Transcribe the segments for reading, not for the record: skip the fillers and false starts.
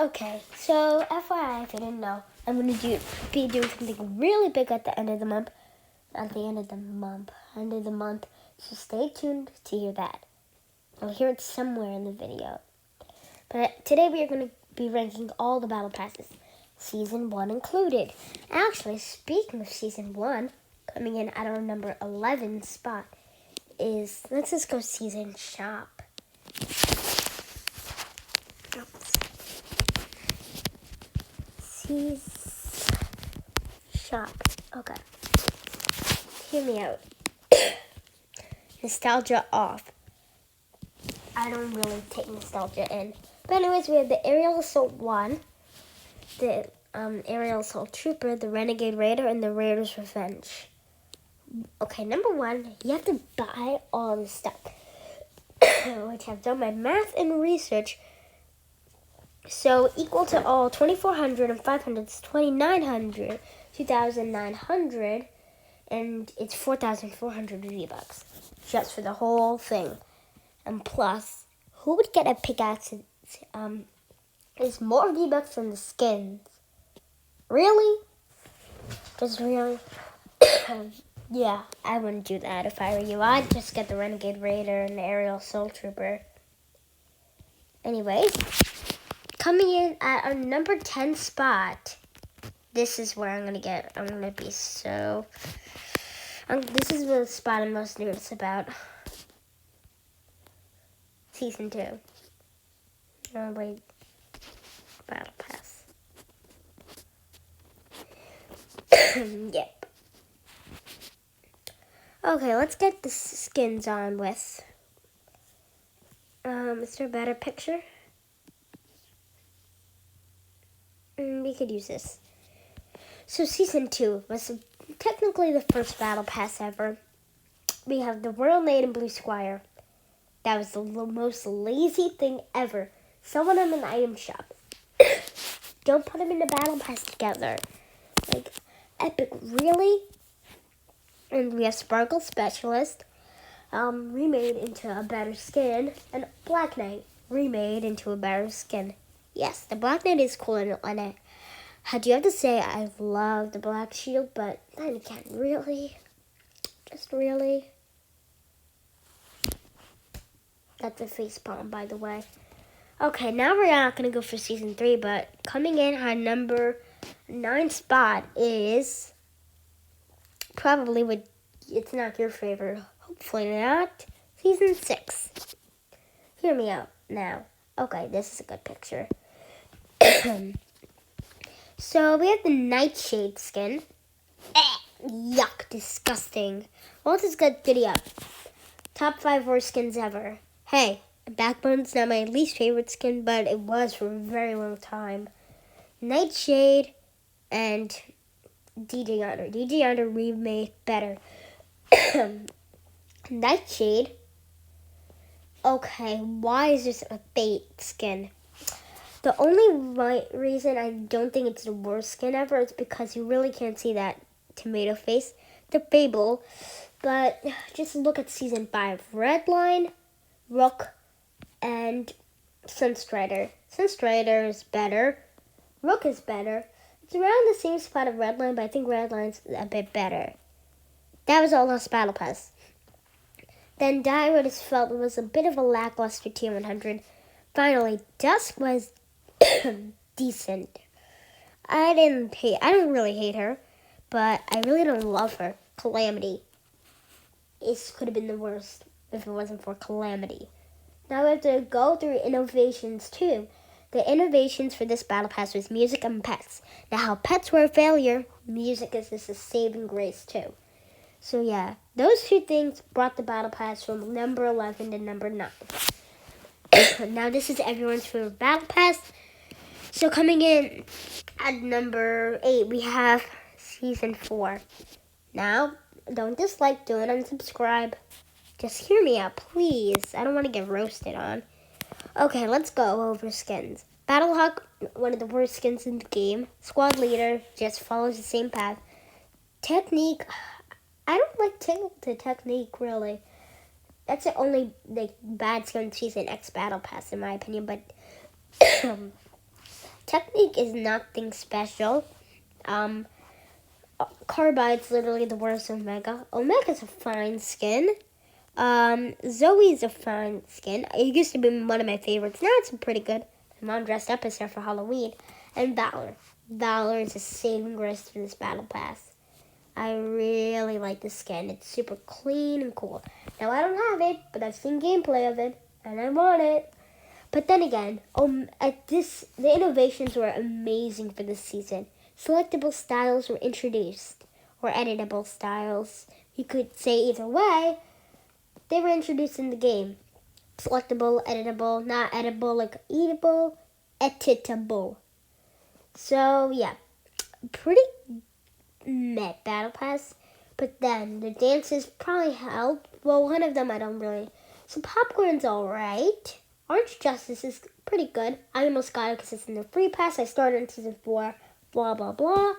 Okay, so FYI, if you didn't know, I'm going to be doing something really big at the end of the month. End of the month. So stay tuned to hear that. You'll hear it somewhere in the video. But today we are going to be ranking all the battle passes, Season 1 included. Actually, speaking of Season 1, coming in at our number 11 spot is, let's just go Season Shop. Shop. Okay. Hear me out. Nostalgia off. I don't really take nostalgia in. But anyways, we have the Aerial Assault 1, the Aerial Assault Trooper, the Renegade Raider, and the Raider's Revenge. Okay, number 1, you have to buy all this stuff. Which I've done my math and research. So equal to all 2,400 and 500 is 2,900, 2,900, and it's 4,400 V-Bucks just for the whole thing. And plus, who would get a pickaxe? Is more V-Bucks than the skins. Really? Just really? Yeah, I wouldn't do that if I were you. I'd just get the Renegade Raider and the Aerial Assault Trooper. Anyways, coming in at our number 10 spot, this is where I'm going to be so... this is the spot I'm most nervous about. Season 2. Oh, wait. Battle Pass. Yep. Okay, let's get the skins on with. Is there a better picture? We could use this. So Season 2 was technically the first Battle Pass ever. We have the Royal Maiden Blue Squire. That was the most lazy thing ever. Summon them in the item shop. Don't put them in the Battle Pass together. Like, epic, really? And we have Sparkle Specialist, remade into a better skin, and Black Knight, remade into a better skin. Yes, the Black Knight is cool, and I do have to say I love the Black Shield, but then again, really? Just really? That's a face palm, by the way. Okay, now we're not going to go for Season 3, but coming in at number 9 spot is probably what, it's not your favorite, hopefully not, Season 6. Hear me out now. Okay, this is a good picture. So we have the Nightshade skin. Yuck, disgusting. Well, this is good video. Top 5 worst skins ever. Hey, Backbone's not my least favorite skin, but it was for a very long time. Nightshade and DJ Honor. DJ Honor remade better. Nightshade. Okay, why is this a bait skin? The only reason I don't think it's the worst skin ever is because you really can't see that tomato face, the Fable. But just look at Season 5. Redline, Rook, and Sunstrider. Sunstrider is better. Rook is better. It's around the same spot of Redline, but I think Redline's a bit better. That was all Lost Battle Pass. Then Dire just felt it was a bit of a lackluster Tier 100. Finally, Dusk was decent. I don't really hate her, but I really don't love her. Calamity. It could have been the worst if it wasn't for Calamity. Now we have to go through innovations too. The innovations for this Battle Pass was music and pets. Now how pets were a failure, music is just a saving grace too. So yeah, those two things brought the Battle Pass from number 11 to number 9. Now this is everyone's favorite Battle Pass. So coming in at number 8, we have Season 4. Now, don't dislike, don't unsubscribe. Just hear me out, please. I don't want to get roasted on. Okay, let's go over skins. Battlehawk, one of the worst skins in the game. Squad Leader just follows the same path. Technique, I don't like the Technique, really. That's the only bad skin Season X Battle Pass, in my opinion. But Technique is nothing special. Carbide's literally the worst Omega. Omega's a fine skin. Zoe's a fine skin. It used to be one of my favorites. Now it's pretty good. My mom dressed up as her for Halloween. And Valor. Valor is a saving grace for this battle pass. I really like the skin. It's super clean and cool. Now I don't have it, but I've seen gameplay of it, and I want it. But then again, the innovations were amazing for this season. Selectable styles were introduced, or editable styles. You could say either way. They were introduced in the game. Selectable, editable, not edible, like eatable, editable. So yeah, pretty met battle pass. But then the dances probably helped. Well, one of them I don't really. So popcorn's alright. Orange Justice is pretty good. I almost got it because it's in the free pass. I started in season 4. Blah blah blah.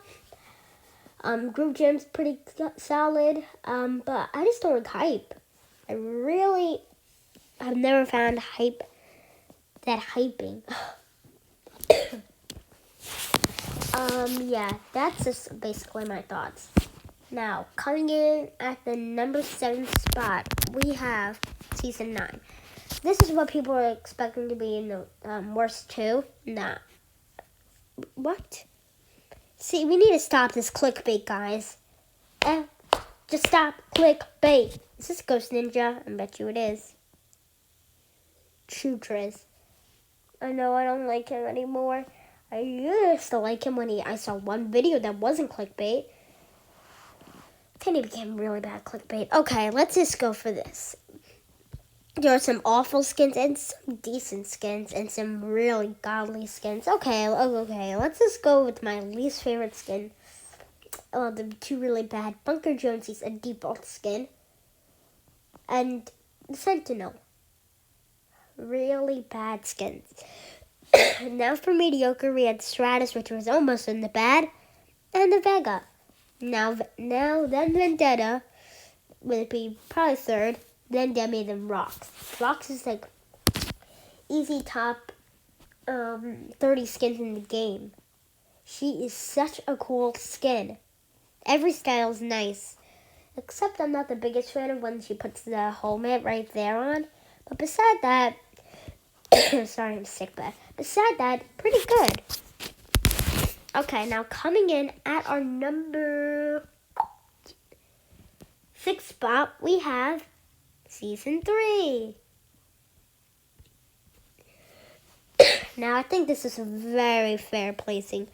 Groove Jam's pretty solid. But I just don't like hype. I've never found hype that hyping. Yeah, that's just basically my thoughts. Now, coming in at the number 7 spot, we have Season 9. This is what people are expecting to be in the worst 2. Nah. What? See, we need to stop this clickbait, guys. Just stop clickbait. Is this Ghost Ninja? I bet you it is. True Triz. I know I don't like him anymore. I used to like him when I saw one video that wasn't clickbait. Then he became really bad clickbait. Okay, let's just go for this. There are some awful skins and some decent skins and some really godly skins. Okay, let's just go with my least favorite skin. The 2 really bad. Bunker Jonesy's a default skin. And Sentinel. Really bad skins. Now for mediocre, we had Stratus, which was almost in the bad, and the Vega. Now then Vendetta would be probably 3rd, then Demi, then Rox. Rox is like easy top 30 skins in the game. She is such a cool skin. Every style is nice, except I'm not the biggest fan of when she puts the helmet right there on. But beside that, sorry, I'm sick, but beside that, pretty good. Okay, now coming in at our number 6 spot, we have Season 3. Now, I think this is a very fair placing.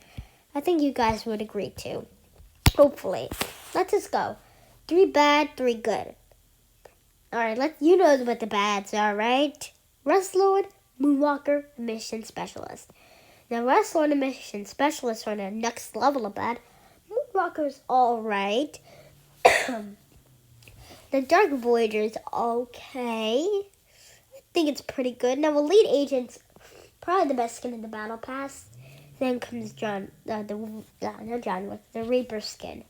I think you guys would agree too. Hopefully. Let's just go. 3 bad, 3 good. Alright, you know what the bads are, right? Rustlord, Moonwalker, and Mission Specialist. Now, Rustlord and Mission Specialist are the next level of bad. Moonwalker's alright. The Dark Voyager's okay. I think it's pretty good. Now, Elite Agent's probably the best skin in the Battle Pass. Then comes the Reaper skin.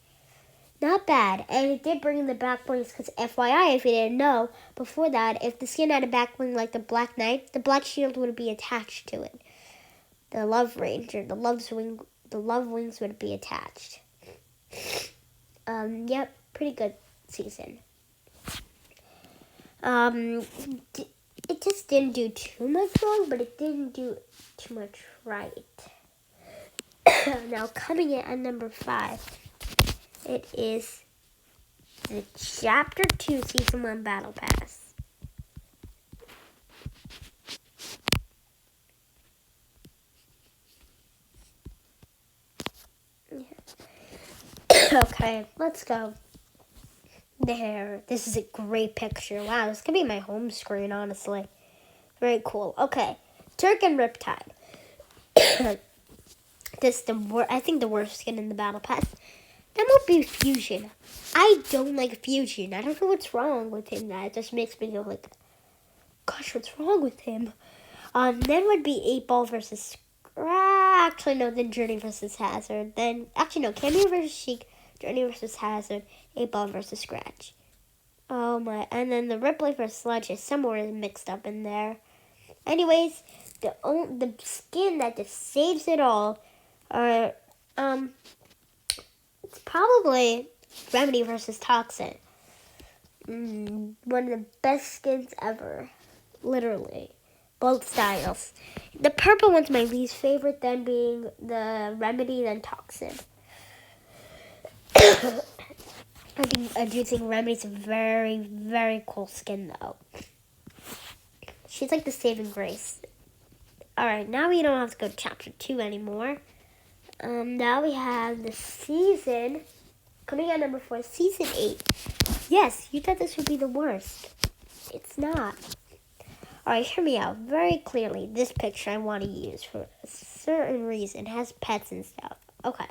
Not bad. And it did bring in the back blings because FYI, if you didn't know, before that, if the skin had a back bling like the Black Knight, the Black Shield would be attached to it. The Love Ranger, the Love Wings would be attached. Yep, pretty good season. It just didn't do too much wrong, but it didn't do too much right. Now, coming in at number 5, it is the Chapter 2 Season 1 Battle Pass. Okay, let's go. There. This is a great picture. Wow, this could be my home screen, honestly. Very cool. Okay, Turk and Riptide. I think the worst skin in the Battle Pass. That might be Fusion. I don't like Fusion. I don't know what's wrong with him. That just makes me go like, gosh, what's wrong with him? Then would be 8-Ball versus actually no, then Journey versus Hazard. Then actually no, Cameo versus Sheik, Journey versus Hazard, 8-Ball versus Scratch. Oh my! And then the Ripley versus Sludge is somewhere mixed up in there. Anyways, the skin that just saves it all are it's probably Remedy versus Toxin. One of the best skins ever, literally. Both styles. The purple one's my least favorite, then being the Remedy, then Toxin. I do think Remedy's a very, very cool skin, though. She's like the saving grace. Alright, now we don't have to go to Chapter 2 anymore. Now we have the season, coming out number 4, Season 8. Yes, you thought this would be the worst. It's not. Alright, hear me out very clearly. This picture I want to use for a certain reason. It has pets and stuff. Okay.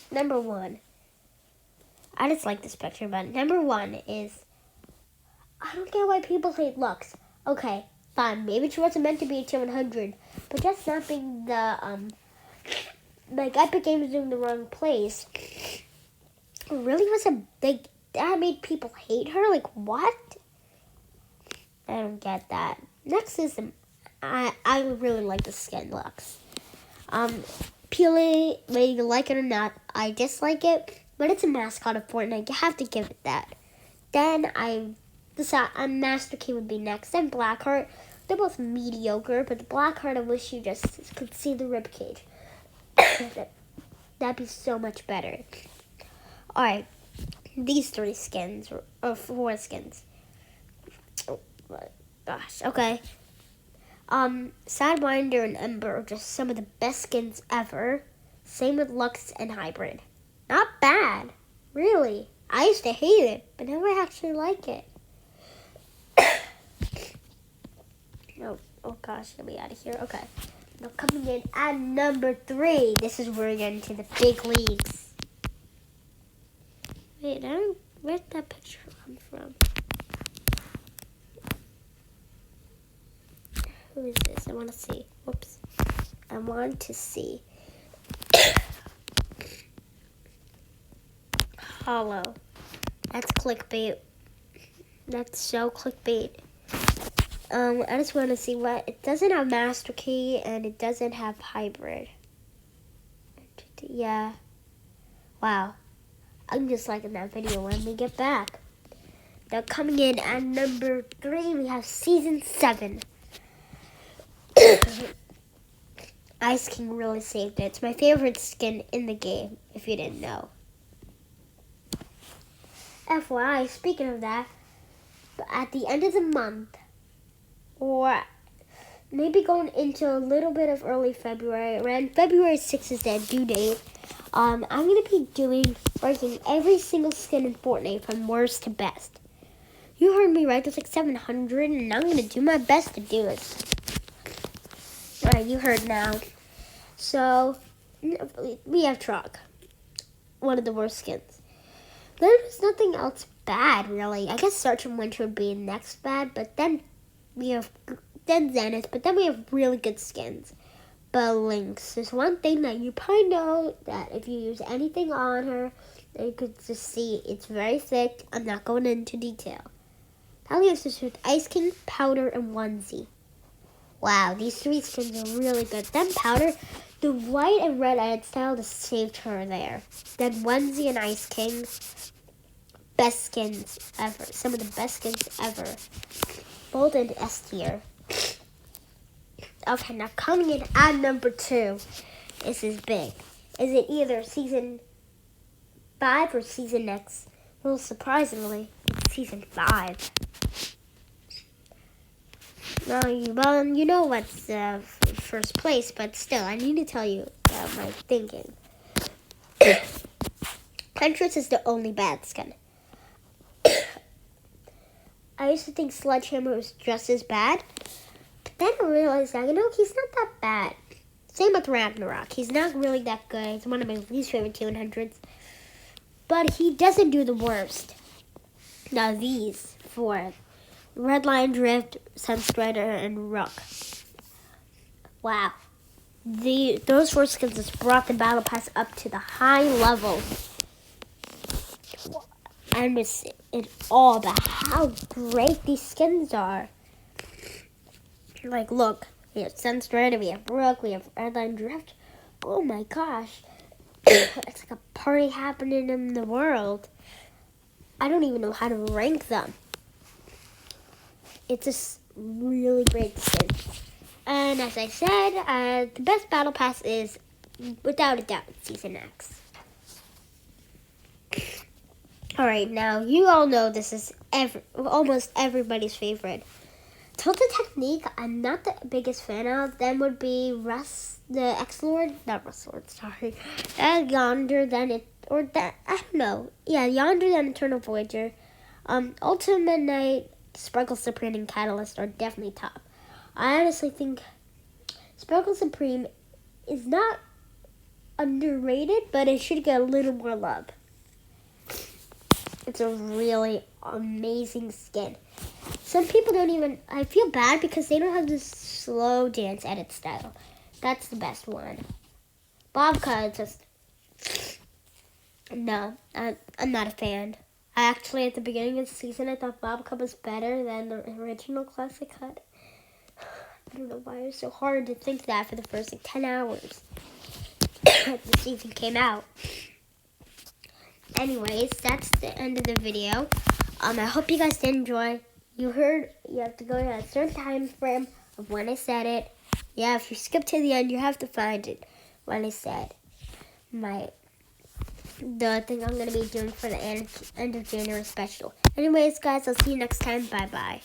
Number 1. I just like this picture, but number 1 is, I don't get why people hate looks. Okay, fine. Maybe she wasn't meant to be a tier 100, but just not being the, like Epic Games doing the wrong place. Really was a big, that made people hate her? Like, what? I don't get that. Next is, I really like the skin looks. Purely, whether you like it or not, I dislike it, but it's a mascot of Fortnite. You have to give it that. Then I decide Master Key would be next, then Blackheart. They're both mediocre, but the Blackheart, I wish you just could see the ribcage. That'd be so much better. Alright, these 3 skins, or 4 skins. Oh my gosh, okay. Sidewinder and Ember are just some of the best skins ever. Same with Lux and Hybrid. Not bad, really. I used to hate it, but now I actually like it. Oh gosh, get me out of here. Okay. Now coming in at number 3. This is where we get into the big leagues. Wait, where'd that picture come from? Who is this? I want to see. Whoops. I want to see. Hollow. That's clickbait. That's so clickbait. I just want to see what... It doesn't have Master Key, and it doesn't have Hybrid. Yeah. Wow. I'm just liking that video when we get back. Now coming in at number 3, we have Season 7. Ice King really saved it. It's my favorite skin in the game, if you didn't know. FYI, speaking of that, at the end of the month, or maybe going into a little bit of early February, around February 6th is the due date, I'm going to be ranking every single skin in Fortnite from worst to best. You heard me right, there's like 700, and I'm going to do my best to do it. Alright, you heard now. So, we have Trog, one of the worst skins. There's nothing else bad, really. I guess Search and Winter would be next bad, but then we have Zenith, but then we have really good skins. But Lynx, there's one thing that you probably know, that if you use anything on her, you could just see it's very thick. I'm not going into detail. That leaves us with Ice King, Powder, and Onesie. Wow, these 3 skins are really good. Then Powder, the white and red edit style just saved her there. Then Onesie and Ice King, best skins ever. Some of the best skins ever. Both in S tier. Okay, now coming in at number 2. This is big. Is it either Season 5 or Season X? Well, surprisingly, it's Season 5. Well, you know what's first place, but still, I need to tell you my thinking. Huntress is the only bad skin. I used to think Sledgehammer was just as bad, but then I realized that, he's not that bad. Same with Ragnarok. He's not really that good. He's one of my least favorite T100s, but he doesn't do the worst. Now these 4. Redline, Drift, Sunstrider, and Rook. Wow. Those 4 skins just brought the Battle Pass up to the high level. I'm just in awe about how great these skins are. Like, look, we have Sunstrider, we have Brook, we have Redline Drift. Oh my gosh. It's like a party happening in the world. I don't even know how to rank them. It's just really great skin. And as I said, the best battle pass is, without a doubt, Season X. Alright, now you all know this is almost everybody's favorite. Tilted Technique, I'm not the biggest fan of. Then would be the X-Lord, not Rust Lord, sorry. Yonder, then it, or that, I don't know. Yeah, Yonder, then Eternal Voyager. Ultimate Knight, Sparkle Supreme, and Catalyst are definitely top. I honestly think Sparkle Supreme is not underrated, but it should get a little more love. It's a really amazing skin. Some people don't even, I feel bad because they don't have this slow dance edit style. That's the best one. Bobka, just, no, I'm not a fan. I actually, at the beginning of the season, I thought Bobka was better than the original Classic Cut. I don't know why it was so hard to think that for the first 10 hours the season came out. Anyways, that's the end of the video. I hope you guys did enjoy. You have to go to a certain time frame of when I said it. Yeah, if you skip to the end, you have to find it when I said the thing I'm going to be doing for the end of January special. Anyways, guys, I'll see you next time. Bye-bye.